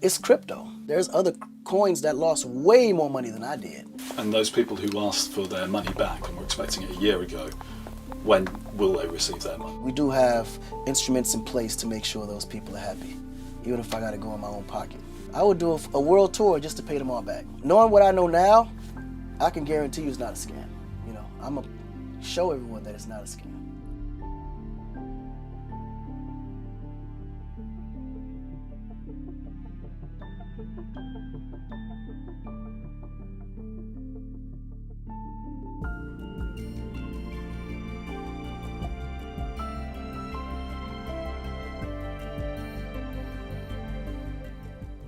it's crypto. There's other coins that lost way more money than I did. And those people who asked for their money back and were expecting it a year ago, when will they receive their money? We do have instruments in place to make sure those people are happy, even if I got to go in my own pocket. I would do a world tour just to pay them all back. Knowing what I know now, I can guarantee you it's not a scam. You know, I'm gonna show everyone that it's not a scam.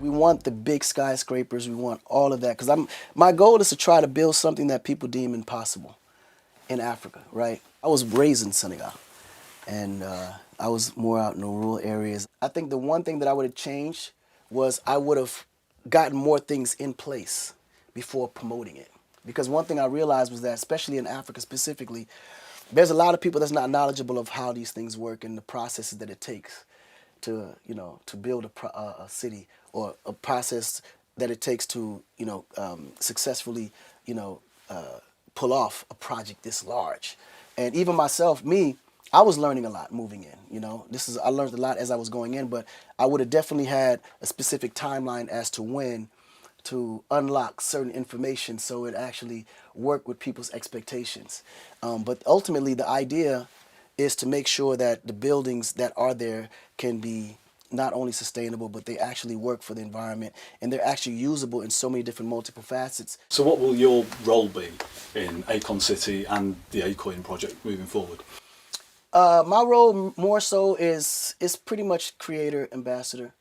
We want the big skyscrapers. We want all of that because my goal is to try to build something that people deem impossible in Africa, right? I was raised in Senegal, and I was more out in the rural areas. I think the one thing that I would have changed was I would have gotten more things in place before promoting it. Because one thing I realized was that, especially in Africa specifically, there's a lot of people that's not knowledgeable of how these things work and the processes that it takes to, you know, to build a city, or a process that it takes to, you know, successfully, you know, pull off a project this large. And even myself, I was learning a lot moving in. You know, I learned a lot as I was going in, but I would have definitely had a specific timeline as to when to unlock certain information so it actually worked with people's expectations. But ultimately, the idea is to make sure that the buildings that are there can be not only sustainable, but they actually work for the environment, and they're actually usable in so many different multiple facets. So what will your role be in Akon City and the Akoin project moving forward? My role more so is pretty much creator, ambassador.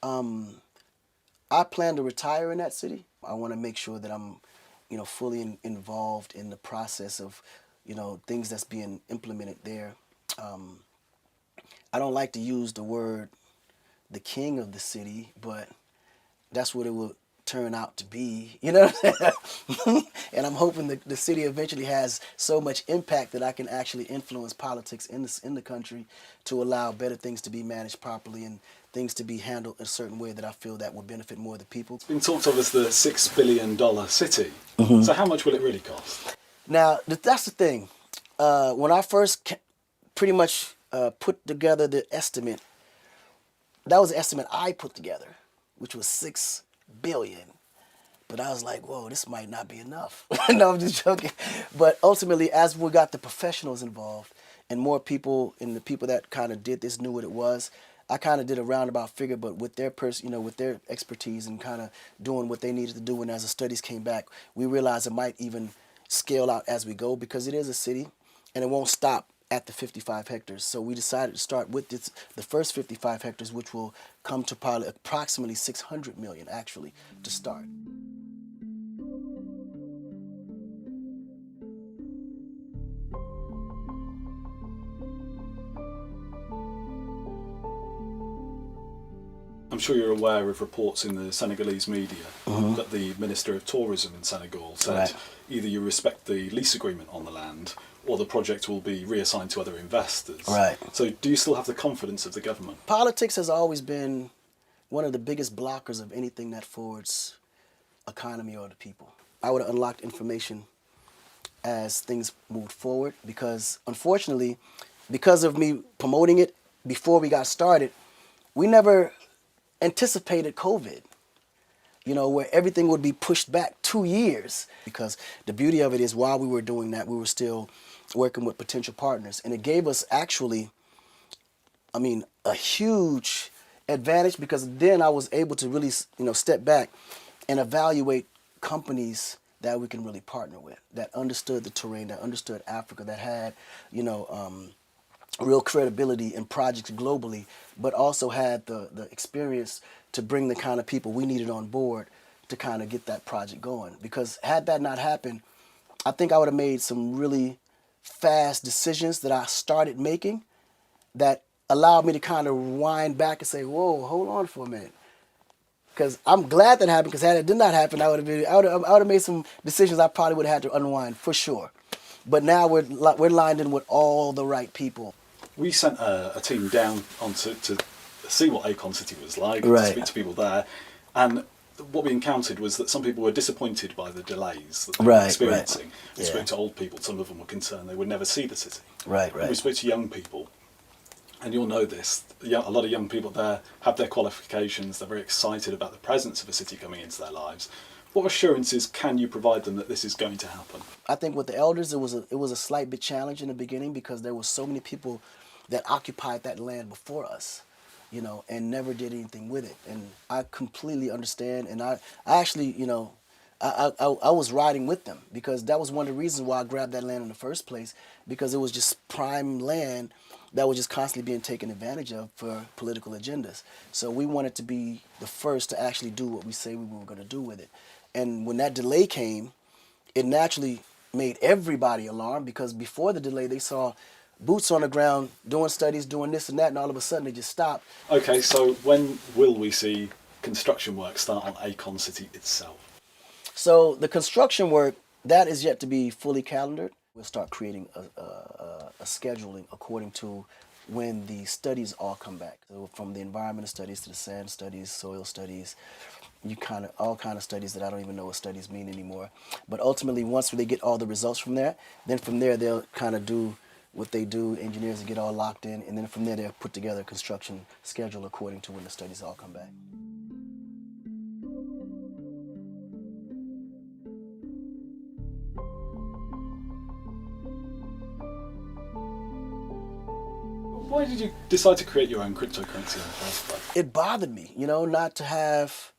I plan to retire in that city. I want to make sure that I'm, you know, fully involved in the process of, you know, things that's being implemented there. I don't like to use the word the king of the city, but that's what it will turn out to be, you know what I'm saying? And I'm hoping that the city eventually has so much impact that I can actually influence politics in the country to allow better things to be managed properly and things to be handled a certain way that I feel that would benefit more of the people. It's been talked of as the $6 billion city. So how much will it really cost? Now, that's the thing. When I first pretty much put together the estimate, that was the estimate I put together, which was $6 billion. But I was like, whoa, this might not be enough. No, I'm just joking. But ultimately, as we got the professionals involved and more people, and the people that kind of did this knew what it was, I kind of did a roundabout figure, but with their with their expertise and kind of doing what they needed to do. And as the studies came back, we realized it might even scale out as we go, because it is a city and it won't stop at the 55 hectares. So we decided to start with the first 55 hectares, which will come to probably approximately 600 million actually to start. I'm sure you're aware of reports in the Senegalese media that the Minister of Tourism in Senegal said either you respect the lease agreement on the land or the project will be reassigned to other investors. Right. So do you still have the confidence of the government? Politics has always been one of the biggest blockers of anything that forwards economy or the people. I would have unlocked information as things moved forward, because unfortunately, because of me promoting it before we got started, we never anticipated COVID, you know, where everything would be pushed back 2 years. Because the beauty of it is, while we were doing that, we were still working with potential partners. And it gave us actually, I mean, a huge advantage, because then I was able to really, you know, step back and evaluate companies that we can really partner with, that understood the terrain, that understood Africa, that had, you know, real credibility in projects globally, but also had the experience to bring the kind of people we needed on board to kind of get that project going. Because had that not happened, I think I would have made some really fast decisions that I started making that allowed me to kind of wind back and say, whoa, hold on for a minute. Because I'm glad that happened, because had it did not happen, I would have made some decisions I probably would have had to unwind for sure. But now we're lined in with all the right people. We sent a team down onto see what Akon City was like, to Right. speak to people there, and what we encountered was that some people were disappointed by the delays that they were Right, experiencing. right. We Yeah. spoke to old people, some of them were concerned they would never see the city. Right, And we right. spoke to young people, and you'll know this, a lot of young people there have their qualifications, they're very excited about the presence of a city coming into their lives. What assurances can you provide them that this is going to happen? I think with the elders, it was a slight bit challenge in the beginning because there were so many people that occupied that land before us, you know, and never did anything with it. And I completely understand. And I actually, you know, I was riding with them because that was one of the reasons why I grabbed that land in the first place, because it was just prime land that was just constantly being taken advantage of for political agendas. So we wanted to be the first to actually do what we say we were going to do with it. And when that delay came, it naturally made everybody alarmed because before the delay, they saw boots on the ground doing studies, doing this and that, and all of a sudden they just stopped. Okay, so when will we see construction work start on Akon City itself? So the construction work, that is yet to be fully calendared. We'll start creating a scheduling according to when the studies all come back. So from the environmental studies to the sand studies, soil studies, all kind of studies that I don't even know what studies mean anymore. But ultimately, once they get all the results from there, then from there they'll kind of do what they do. Engineers get all locked in, and then from there they'll put together a construction schedule according to when the studies all come back. Why did you decide to create your own cryptocurrency in the first place? It bothered me, you know, not to have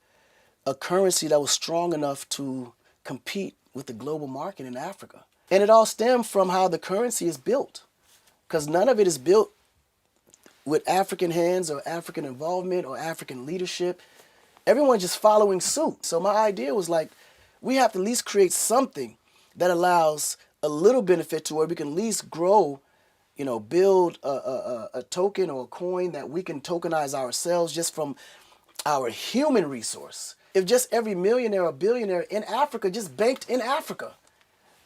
a currency that was strong enough to compete with the global market in Africa. And it all stemmed from how the currency is built, because none of it is built with African hands or African involvement or African leadership. Everyone's just following suit. So my idea was like, we have to at least create something that allows a little benefit to where we can at least grow, you know, build a token or a coin that we can tokenize ourselves just from our human resource. If just every millionaire or billionaire in Africa just banked in Africa,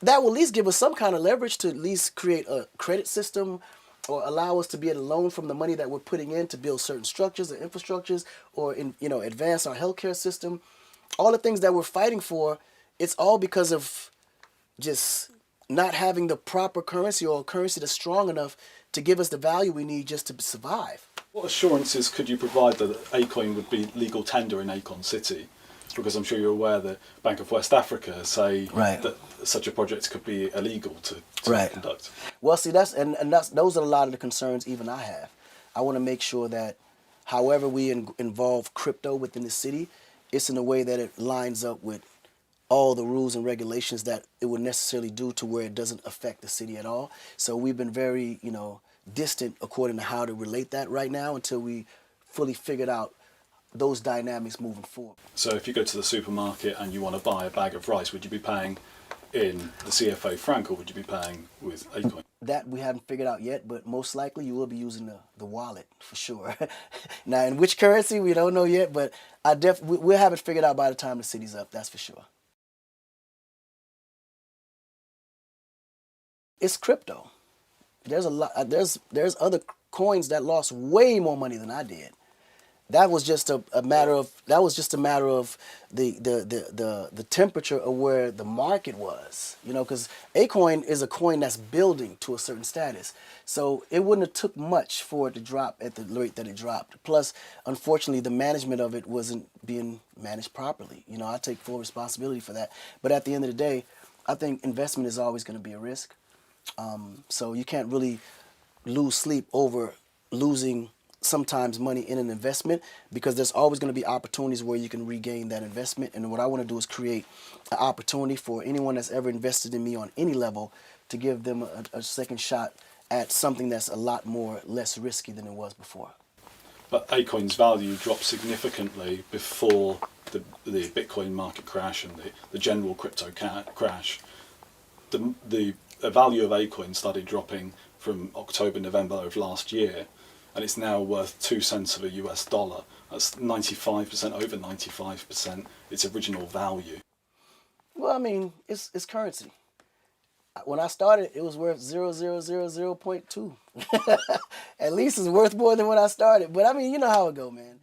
that will at least give us some kind of leverage to at least create a credit system or allow us to be able to loan from the money that we're putting in to build certain structures or infrastructures or advance our healthcare system. All the things that we're fighting for, it's all because of just not having the proper currency or a currency that's strong enough to give us the value we need just to survive. What assurances could you provide that Akoin would be legal tender in Akon City? Because I'm sure you're aware that Bank of West Africa say Right. that such a project could be illegal to Right. conduct. Well, see, those are a lot of the concerns even I have. I want to make sure that however we involve crypto within the city, it's in a way that it lines up with all the rules and regulations that it would necessarily do to where it doesn't affect the city at all. So we've been very, distant according to how to relate that right now until we fully figured out those dynamics moving forward. So if you go to the supermarket and you want to buy a bag of rice, would you be paying in the CFA franc or would you be paying with Akoin? That we haven't figured out yet, but most likely you will be using the wallet for sure. Now, in which currency, we don't know yet, but we'll have it figured out by the time the city's up, that's for sure. It's crypto. There's a lot. There's other coins that lost way more money than I did. That was just a matter of the temperature of where the market was. Because Akoin is a coin that's building to a certain status. So it wouldn't have took much for it to drop at the rate that it dropped. Plus, unfortunately, the management of it wasn't being managed properly. I take full responsibility for that. But at the end of the day, I think investment is always going to be a risk. So you can't really lose sleep over losing sometimes money in an investment, because there's always going to be opportunities where you can regain that investment. And what I want to do is create an opportunity for anyone that's ever invested in me on any level to give them a second shot at something that's a lot more less risky than it was before. But Akoin's value dropped significantly before the Bitcoin market crash and the general crypto crash. The value of Akoin started dropping from October, November of last year, and it's now worth 2 cents of a US dollar. That's 95%, over 95% its original value. Well, I mean, it's currency. When I started, it was worth 0.000.2. At least it's worth more than when I started. But I mean, you know how it go, man.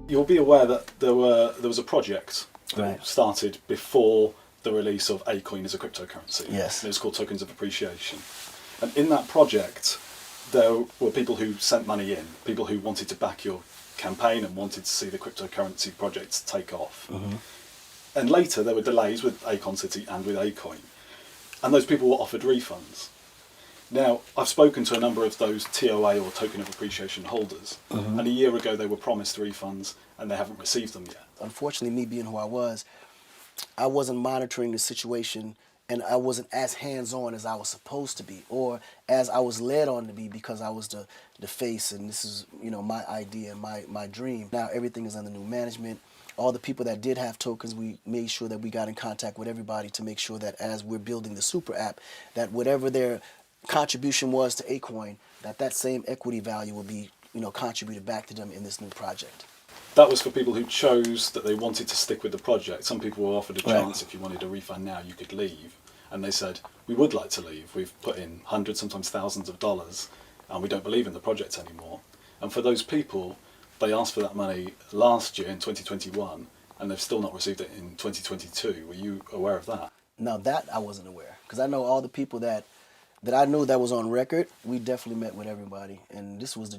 You'll be aware that there was a project that Right. started before the release of Akoin as a cryptocurrency. Yes. And it was called Tokens of Appreciation. And in that project, there were people who sent money in, people who wanted to back your campaign and wanted to see the cryptocurrency project take off. Mm-hmm. And later there were delays with Akon City and with Akoin. And those people were offered refunds. Now, I've spoken to a number of those TOA or Token of Appreciation holders, and a year ago they were promised refunds and they haven't received them yet. Unfortunately, me being who I wasn't monitoring the situation, and I wasn't as hands-on as I was supposed to be, or as I was led on to be, because I was the face, and this is, you know, my idea, my dream. Now everything is under new management. All the people that did have tokens, we made sure that we got in contact with everybody to make sure that as we're building the super app, that whatever their contribution was to Akoin, that same equity value will be, you know, contributed back to them in this new project. That was for people who chose that they wanted to stick with the project. Some people were offered a chance, if you wanted a refund now, you could leave. And they said, we would like to leave. We've put in hundreds, sometimes thousands of dollars, and we don't believe in the project anymore. And for those people, they asked for that money last year in 2021, and they've still not received it in 2022. Were you aware of that? Now that I wasn't aware, because I know all the people that I knew that was on record. We definitely met with everybody, and this was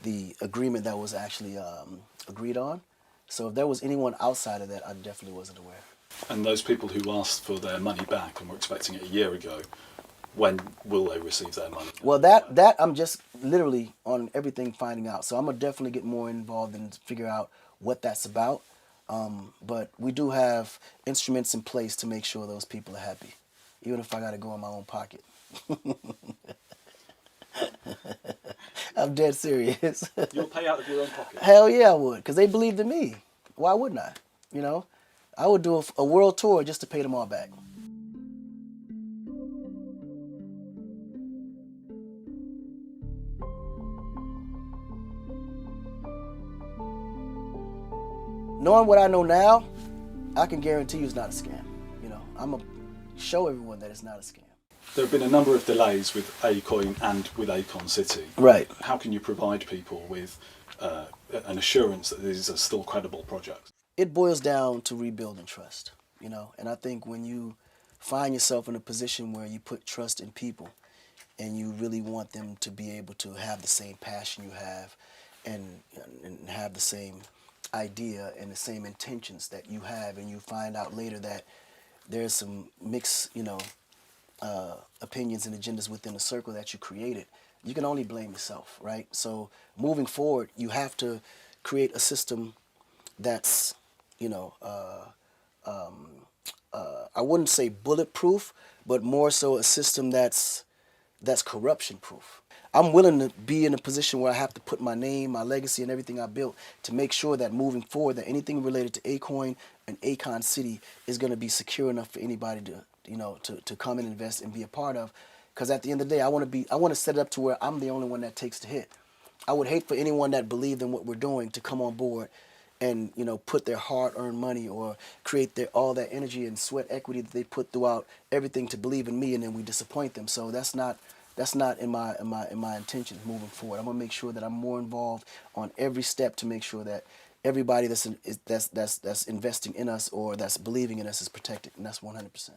the agreement that was actually agreed on. So if there was anyone outside of that, I definitely wasn't aware. And those people who asked for their money back and were expecting it a year ago, when will they receive their money? Well, that I'm just literally on everything finding out. So I'm gonna definitely get more involved and figure out what that's about. But we do have instruments in place to make sure those people are happy, even if I got to go in my own pocket. I'm dead serious. You'll pay out of your own pocket? Hell yeah, I would, because they believed in me. Why wouldn't I? You know, I would do a world tour just to pay them all back. Knowing what I know now, I can guarantee you it's not a scam. You know, I'm going to show everyone that it's not a scam. There have been a number of delays with Akoin and with Akon City. Right. How can you provide people with an assurance that these are still credible projects? It boils down to rebuilding trust, you know, and I think when you find yourself in a position where you put trust in people and you really want them to be able to have the same passion you have and have the same idea and the same intentions that you have, and you find out later that there's some mixed, you know, opinions and agendas within the circle that you created, you can only blame yourself, right? So moving forward, you have to create a system that's, you know, I wouldn't say bulletproof, but more so a system that's corruption proof. I'm willing to be in a position where I have to put my name, my legacy, and everything I built to make sure that moving forward, that anything related to Akoin and Akon City is going to be secure enough for anybody to, you know, to come and invest and be a part of. Because at the end of the day, I want to set it up to where I'm the only one that takes the hit. I would hate for anyone that believed in what we're doing to come on board and, you know, put their hard-earned money or create all that energy and sweat equity that they put throughout everything to believe in me, and then we disappoint them. So that's not in my intentions moving forward. I'm gonna make sure that I'm more involved on every step to make sure that everybody that's investing in us or that's believing in us is protected, and that's 100%.